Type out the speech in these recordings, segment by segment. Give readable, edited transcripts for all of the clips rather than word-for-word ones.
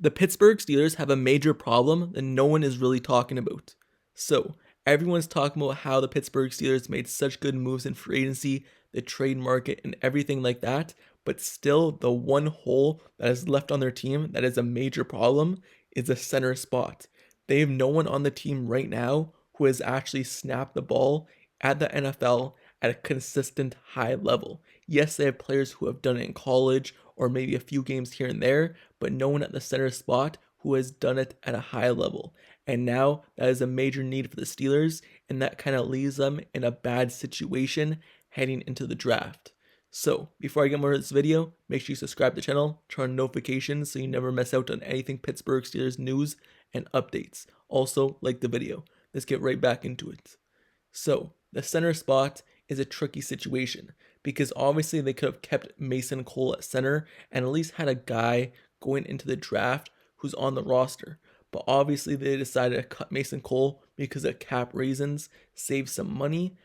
The Pittsburgh Steelers have a major problem that no one is really talking about. So, everyone's talking about how the Pittsburgh Steelers made such good moves in free agency, the trade market, and everything like that, but still, the one hole that is left on their team that is a major problem is the center spot. They have no one on the team right now who has actually snapped the ball at the NFL at a consistent high level. Yes, they have players who have done it in college or maybe a few games here and there, but no one at the center spot who has done it at a high level. And now that is a major need for the Steelers, and that kind of leaves them in a bad situation heading into the draft. So, before I get more into this video, make sure you subscribe to the channel, turn on notifications so you never miss out on anything Pittsburgh Steelers news and updates. Also, like the video. Let's get right back into it. So, the center spot is a tricky situation because obviously they could have kept Mason Cole at center and at least had a guy going into the draft who's on the roster. But obviously they decided to cut Mason Cole because of cap reasons, save some money,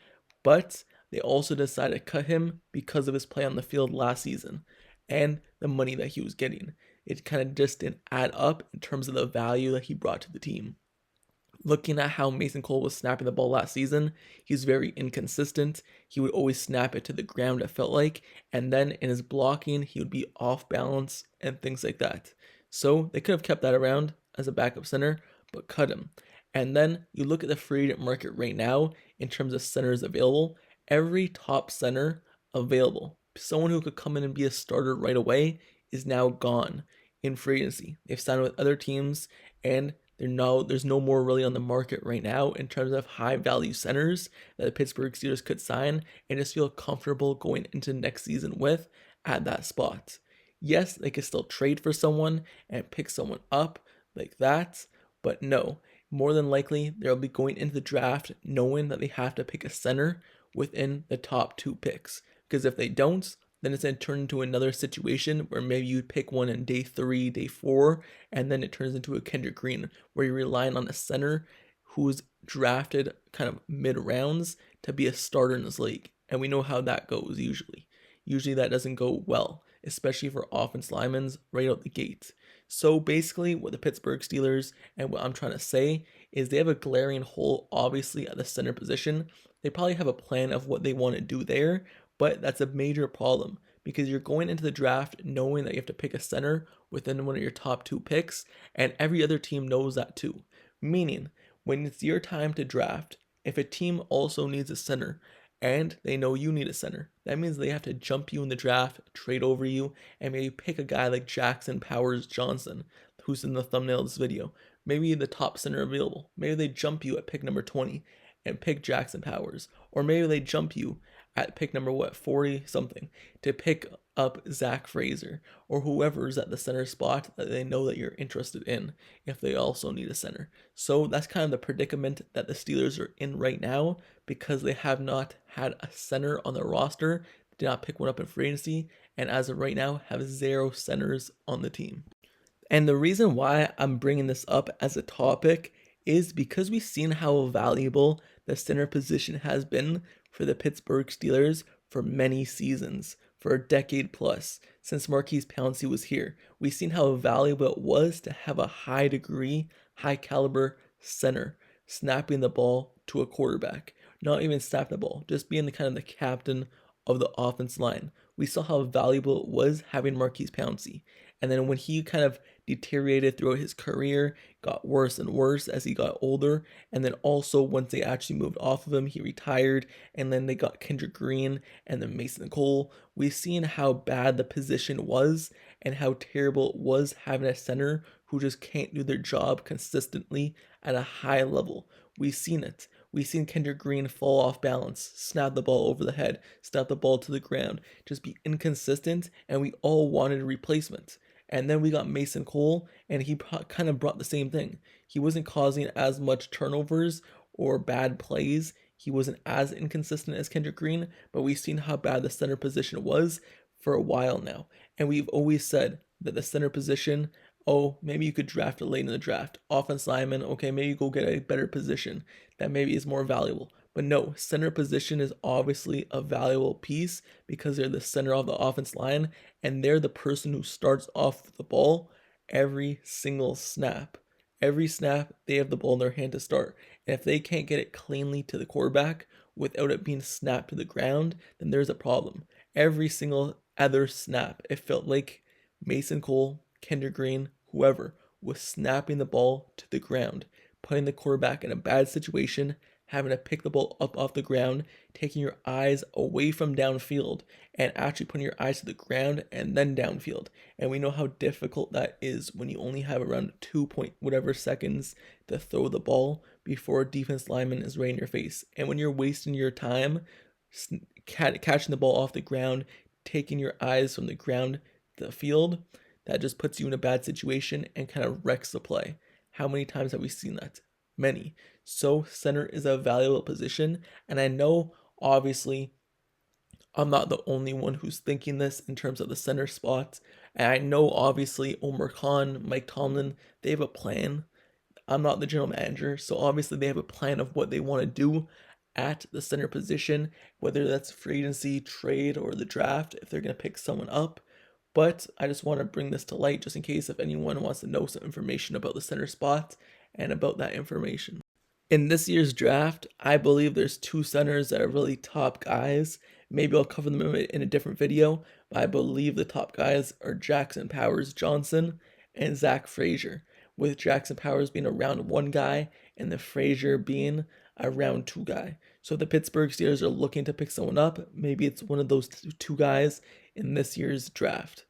but they also decided to cut him because of his play on the field last season and the money that he was getting. It kind of just didn't add up in terms of the value that he brought to the team. Looking at how Mason Cole was snapping the ball last season, he's very inconsistent. He would always snap it to the ground, it felt like, and then in his blocking, he would be off balance and things like that. So they could have kept that around as a backup center, but cut him. And then you look at the free agent market right now in terms of centers available. Every top center available, someone who could come in and be a starter right away, is now gone in free agency. They've signed with other teams, and there's no more really on the market right now in terms of high value centers that the Pittsburgh Steelers could sign and just feel comfortable going into next season with at that spot. Yes, they could still trade for someone and pick someone up like that, but no, more than likely they'll be going into the draft knowing that they have to pick a center within the top 2 picks, because if they don't, then it's going to turn into another situation where maybe you pick one in day 3, day 4, and then it turns into a Kendrick Green where you're relying on a center who's drafted kind of mid-rounds to be a starter in this league. And we know how that goes usually. Usually that doesn't go well, especially for offense linemen right out the gate. So basically what the Pittsburgh Steelers and what I'm trying to say is they have a glaring hole obviously at the center position. They probably have a plan of what they want to do there, but that's a major problem because you're going into the draft knowing that you have to pick a center within one of your top 2 picks, and every other team knows that too. Meaning, when it's your time to draft, if a team also needs a center and they know you need a center, that means they have to jump you in the draft, trade over you, and maybe pick a guy like Jackson Powers Johnson, who's in the thumbnail of this video. Maybe the top center available. Maybe they jump you at pick number 20 and pick Jackson Powers, or maybe they jump you at pick number 40 something to pick up Zach Fraser or whoever's at the center spot that they know that you're interested in if they also need a center. So that's kind of the predicament that the Steelers are in right now because they have not had a center on their roster, did not pick one up in free agency, and as of right now have 0 centers on the team. And the reason why I'm bringing this up as a topic is because we've seen how valuable the center position has been for the Pittsburgh Steelers for many seasons, for a decade plus, since Maurkice Pouncey was here. We've seen how valuable it was to have a high degree, high caliber center snapping the ball to a quarterback. Not even snap the ball, just being the kind of the captain of the offense line. We saw how valuable it was having Maurkice Pouncey. And then when he kind of deteriorated throughout his career, got worse and worse as he got older, and then also once they actually moved off of him, he retired, and then they got Kendrick Green and then Mason Cole. We've seen how bad the position was and how terrible it was having a center who just can't do their job consistently at a high level. We've seen it. We've seen Kendrick Green fall off balance, snap the ball over the head, snap the ball to the ground, just be inconsistent, and we all wanted a replacement. And then we got Mason Cole, and he kind of brought the same thing. He wasn't causing as much turnovers or bad plays. He wasn't as inconsistent as Kendrick Green, but we've seen how bad the center position was for a while now. And we've always said that the center position, oh, maybe you could draft it late in the draft. Offense lineman, okay, maybe go get a better position that maybe is more valuable. But no, center position is obviously a valuable piece because they're the center of the offense line and they're the person who starts off the ball every single snap. Every snap, they have the ball in their hand to start. And if they can't get it cleanly to the quarterback without it being snapped to the ground, then there's a problem. Every single other snap, it felt like Mason Cole, Kendrick Green, whoever, was snapping the ball to the ground, putting the quarterback in a bad situation, having to pick the ball up off the ground, taking your eyes away from downfield, and actually putting your eyes to the ground and then downfield. And we know how difficult that is when you only have around 2 point whatever seconds to throw the ball before a defense lineman is right in your face. And when you're wasting your time catching the ball off the ground, taking your eyes from the ground to the field, that just puts you in a bad situation and kind of wrecks the play. How many times have we seen that? Many. So center is a valuable position, and I know obviously I'm not the only one who's thinking this in terms of the center spot. And I know obviously Omar Khan, Mike Tomlin, they have a plan. I'm not the general manager, so obviously they have a plan of what they want to do at the center position, whether that's free agency, trade, or the draft, if they're going to pick someone up. But I just want to bring this to light just in case if anyone wants to know some information about the center spot and about that information. In this year's draft, I believe there's two centers that are really top guys. Maybe I'll cover them in a different video, but I believe the top guys are Jackson Powers Johnson and Zach Frazier, with Jackson Powers being a round 1 guy and the Frazier being a round 2 guy. So if the Pittsburgh Steelers are looking to pick someone up, maybe it's one of those two guys in this year's draft.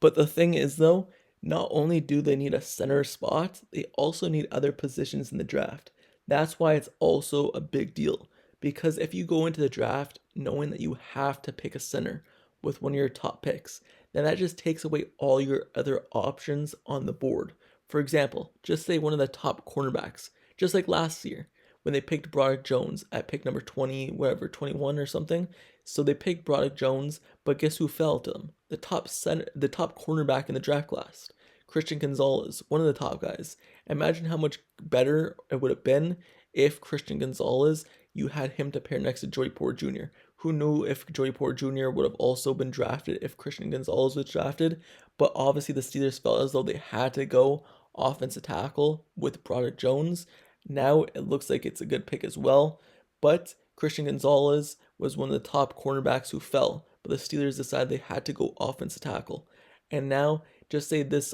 But the thing is though, not only do they need a center spot, they also need other positions in the draft. That's why it's also a big deal. Because if you go into the draft knowing that you have to pick a center with one of your top picks, then that just takes away all your other options on the board. For example, just say one of the top cornerbacks, just like last year when they picked Broderick Jones at pick number 20, whatever, 21 or something. So they picked Broderick Jones, but guess who fell to them? The top cornerback in the draft class, Christian Gonzalez, one of the top guys. Imagine how much better it would have been if Christian Gonzalez, you had him to pair next to Joey Porter Jr. Who knew if Joey Porter Jr. would have also been drafted if Christian Gonzalez was drafted? But obviously the Steelers felt as though they had to go offensive tackle with Broderick Jones. Now it looks like it's a good pick as well. But Christian Gonzalez was one of the top cornerbacks who fell. But the Steelers decided they had to go offensive tackle. And now, just say this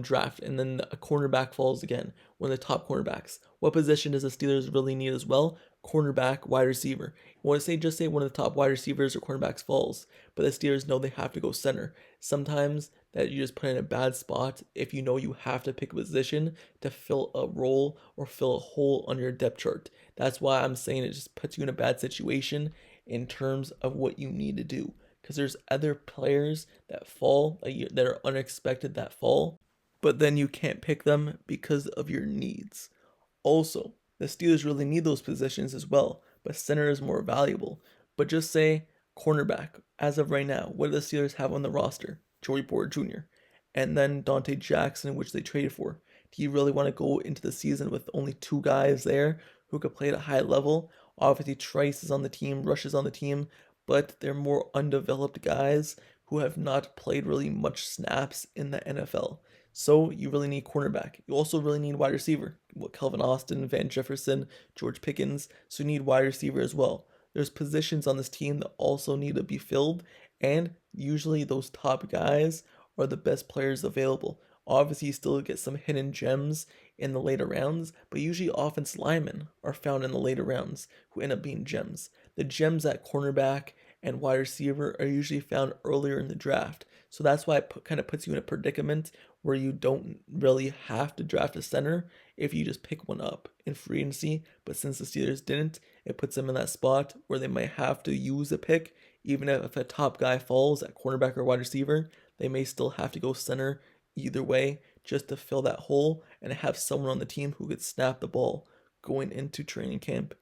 draft, and then a cornerback falls again, one of the top cornerbacks. What position does the Steelers really need as well? Cornerback, wide receiver. Just say one of the top wide receivers or cornerbacks falls, but the Steelers know they have to go center. Sometimes that you just put in a bad spot if you know you have to pick a position to fill a role or fill a hole on your depth chart. That's why I'm saying it just puts you in a bad situation in terms of what you need to do. Because there's other players that fall, that are unexpected that fall, but then you can't pick them because of your needs. Also, the Steelers really need those positions as well, but center is more valuable. But just say cornerback. As of right now, what do the Steelers have on the roster? Joey Porter Jr. and then Dante Jackson, which they traded for. Do you really want to go into the season with only 2 guys there who could play at a high level? Obviously, Trice is on the team, Rush is on the team, but they're more undeveloped guys who have not played really much snaps in the NFL. So you really need cornerback. You also really need wide receiver. Kelvin Austin, Van Jefferson, George Pickens. So you need wide receiver as well. There's positions on this team that also need to be filled, and usually those top guys are the best players available. Obviously, you still get some hidden gems in the later rounds, but usually offensive linemen are found in the later rounds who end up being gems. The gems at cornerback and wide receiver are usually found earlier in the draft. So that's why it kind of puts you in a predicament where you don't really have to draft a center if you just pick one up in free agency. But since the Steelers didn't, it puts them in that spot where they might have to use a pick. Even if a top guy falls at cornerback or wide receiver, they may still have to go center either way just to fill that hole and have someone on the team who could snap the ball going into training camp,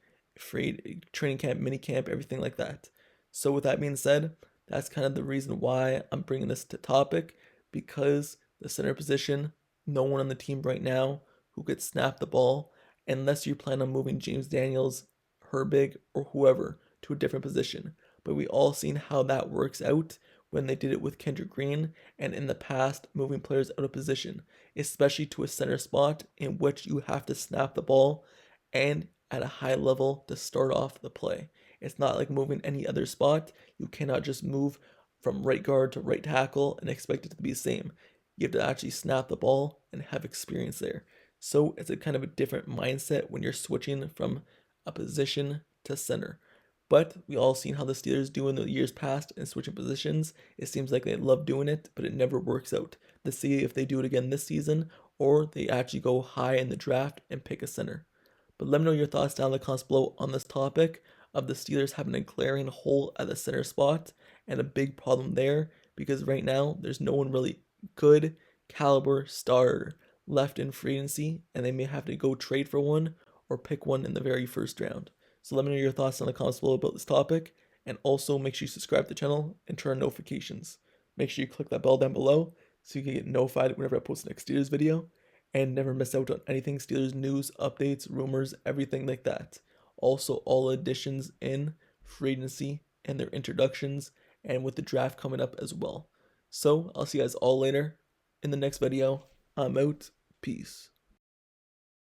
mini camp, everything like that. So with that being said, that's kind of the reason why I'm bringing this to topic, because the center position, no one on the team right now who could snap the ball unless you plan on moving James Daniels, Herbig, or whoever to a different position. But we all seen how that works out when they did it with Kendrick Green and in the past moving players out of position, especially to a center spot in which you have to snap the ball and at a high level to start off the play. It's not like moving any other spot. You cannot just move from right guard to right tackle and expect it to be the same. You have to actually snap the ball and have experience there. So it's a kind of a different mindset when you're switching from a position to center. But we all seen how the Steelers do in the years past and switching positions. It seems like they love doing it, but it never works out. Let's see if they do it again this season or they actually go high in the draft and pick a center. But let me know your thoughts down in the comments below on this topic of the Steelers having a glaring hole at the center spot and a big problem there because right now there's no one really good caliber starter left in free agency and they may have to go trade for one or pick one in the very first round. So let me know your thoughts in the comments below about this topic, and also make sure you subscribe to the channel and turn on notifications. Make sure you click that bell down below so you can get notified whenever I post the next Steelers video and never miss out on anything Steelers news, updates, rumors, everything like that. Also, all additions in free agency and their introductions and with the draft coming up as well. So I'll see you guys all later in the next video. I'm out. Peace.